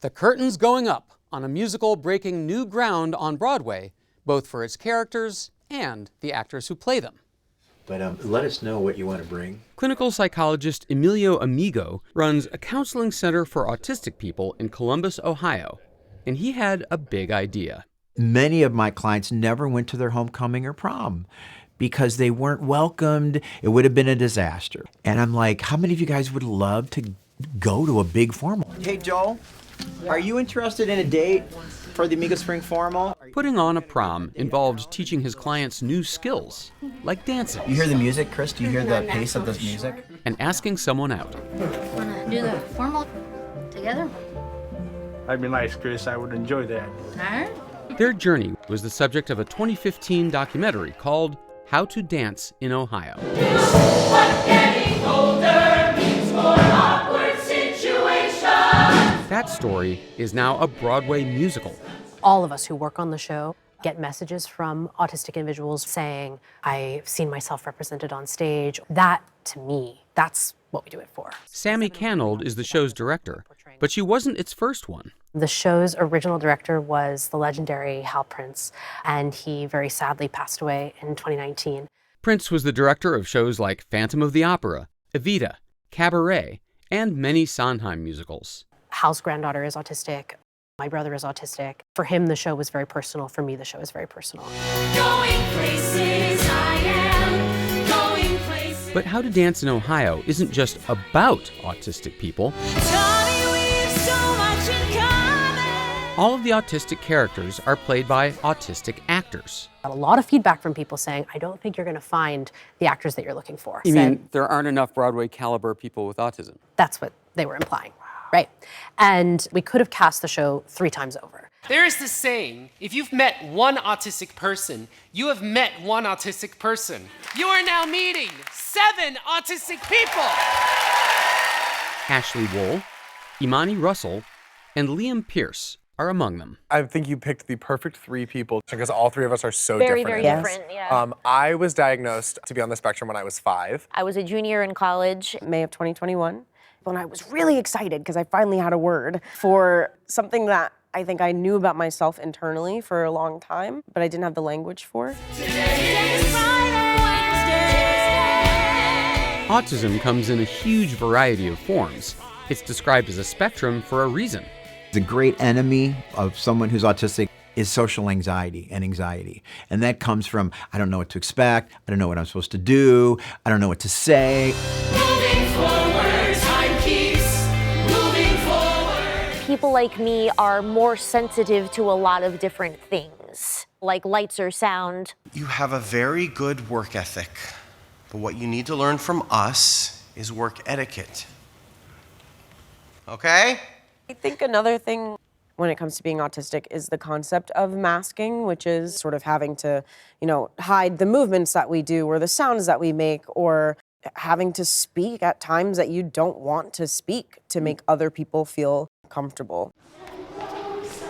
The curtain's going up on a musical breaking new ground on Broadway, both for its characters and the actors who play them. But let us know what you want to bring. Clinical psychologist Emilio Amigo runs a counseling center for autistic people in Columbus, Ohio, and he had a big idea. Many of my clients never went to their homecoming or prom because they weren't welcomed. It would have been a disaster. And I'm like, how many of you guys would love to go to a big formal? Hey, Joel, are you interested in a date for the Amiga Spring Formal? Putting on a prom involved teaching his clients new skills, like dancing. You hear the music, Chris? Do you hear the pace of this music? And asking someone out. Wanna do the formal together? That'd be nice, Chris. I would enjoy that. All right. Their journey was the subject of a 2015 documentary called How to Dance in Ohio. What getting older means for awkward situations. That story is now a Broadway musical. All of us who work on the show get messages from autistic individuals saying, I've seen myself represented on stage. That, to me, that's what we do it for. Sammi Cannold is the show's director, but she wasn't its first one. The show's original director was the legendary Hal Prince, and he very sadly passed away in 2019. Prince was the director of shows like Phantom of the Opera, Evita, Cabaret, and many Sondheim musicals. Hal's granddaughter is autistic. My brother is autistic. For him, the show was very personal. For me, the show is very personal. Going places, I am going places. But How to Dance in Ohio isn't just about autistic people. Tommy, we've so much in common. All of the autistic characters are played by autistic actors. Got a lot of feedback from people saying, I don't think you're going to find the actors that you're looking for. You mean there aren't enough Broadway caliber people with autism? That's what they were implying. Right. And we could have cast the show 3 times over. There is this saying, if you've met one autistic person, you have met one autistic person. You are now meeting 7 autistic people. Ashley Wool, Imani Russell, and Liam Pearce are among them. I think you picked the perfect 3 people because all 3 of us are so Very, different. very different, yeah. I was diagnosed to be on the spectrum when I was 5. I was a junior in college, May of 2021. When I was really excited because I finally had a word for something that I think I knew about myself internally for a long time, but I didn't have the language for. Autism comes in a huge variety of forms. It's described as a spectrum for a reason. The great enemy of someone who's autistic is social anxiety and anxiety. And that comes from, I don't know what to expect, I don't know what I'm supposed to do, I don't know what to say. Moving forward, time keeps moving forward. People like me are more sensitive to a lot of different things, like lights or sound. You have a very good work ethic, but what you need to learn from us is work etiquette. Okay? I think another thing when it comes to being autistic is the concept of masking, which is sort of having to, hide the movements that we do or the sounds that we make, or having to speak at times that you don't want to speak to make other people feel comfortable.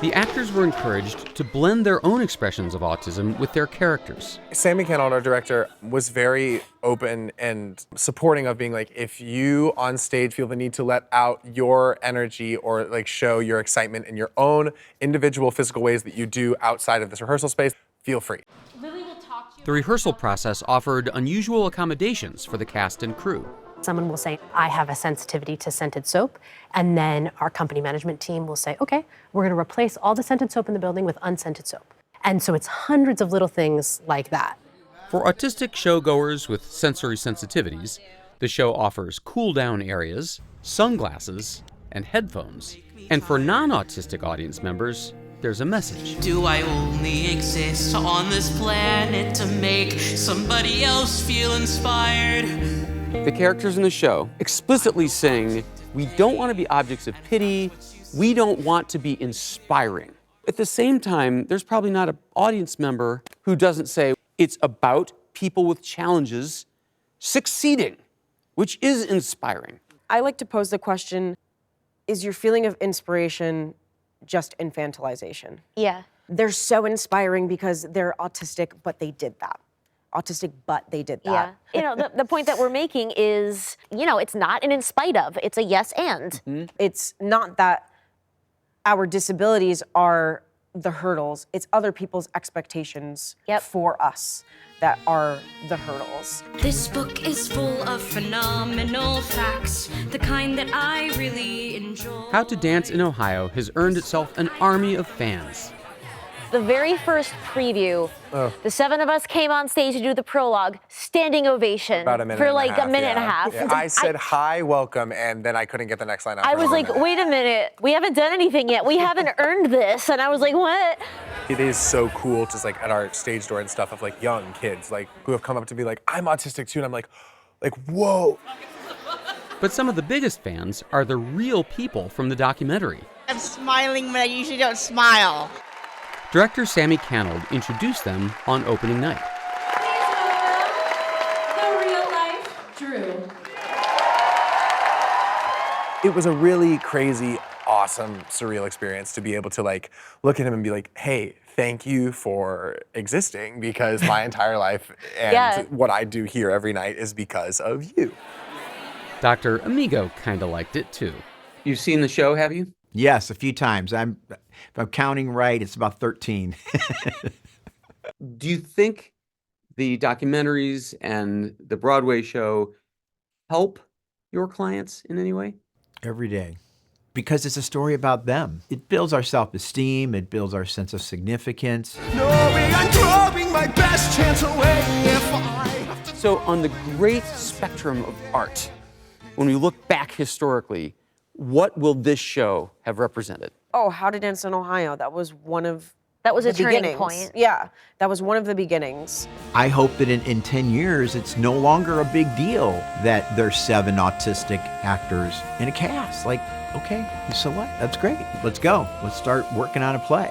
The actors were encouraged to blend their own expressions of autism with their characters. Sammi Cannold, our director, was very open and supporting of being like, if you on stage feel the need to let out your energy or show your excitement in your own individual physical ways that you do outside of this rehearsal space, feel free. The rehearsal process offered unusual accommodations for the cast and crew. Someone will say, I have a sensitivity to scented soap, and then our company management team will say, okay, we're going to replace all the scented soap in the building with unscented soap. And so it's hundreds of little things like that. For autistic showgoers with sensory sensitivities, the show offers cool-down areas, sunglasses, and headphones. And for non-autistic audience members, there's a message. Do I only exist on this planet to make somebody else feel inspired? The characters in the show explicitly sing, we don't want to be objects of pity, we don't want to be inspiring. At the same time, there's probably not an audience member who doesn't say, it's about people with challenges succeeding, which is inspiring. I like to pose the question, is your feeling of inspiration just infantilization? Yeah. They're so inspiring because they're autistic, but they did that. Autistic, but they did that. Yeah. The point that we're making is, it's not an in spite of, it's a yes and. It's not that our disabilities are the hurdles. It's other people's expectations for us that are the hurdles. This book is full of phenomenal facts, the kind that I really enjoy. How to Dance in Ohio has earned itself an army of fans. The very first preview, the 7 of us came on stage to do the prologue, standing ovation About a minute for and like a half, a minute and a yeah. half. Yeah, I said hi, welcome, and then I couldn't get the next line out. I for was a like, minute. wait a minute, we haven't done anything yet. We haven't earned this. And I was like, what? It is so cool, just like at our stage door and stuff, of like young kids like who have come up to me like, I'm autistic too, and I'm like, whoa. But some of the biggest fans are the real people from the documentary. I'm smiling when I usually don't smile. Director Sammi Cannold introduced them on opening night. The real life Drew. It was a really crazy, awesome, surreal experience to be able to like look at him and be like, hey, thank you for existing, because my entire life and what I do here every night is because of you. Dr. Amigo kind of liked it too. You've seen the show, have you? Yes, a few times. If I'm counting right, it's about 13. Do you think the documentaries and the Broadway show help your clients in any way? Every day. Because it's a story about them. It builds our self-esteem, it builds our sense of significance. Knowing I'm throwing my best chance away if I... So on the great spectrum of art, when we look back historically, what will this show have represented? Oh, How to Dance in Ohio. That was one of That was the a turning beginnings. point. Yeah, that was one of the beginnings. I hope that in 10 years, it's no longer a big deal that there's 7 autistic actors in a cast. Like, okay, so what? That's great. Let's go. Let's start working on a play.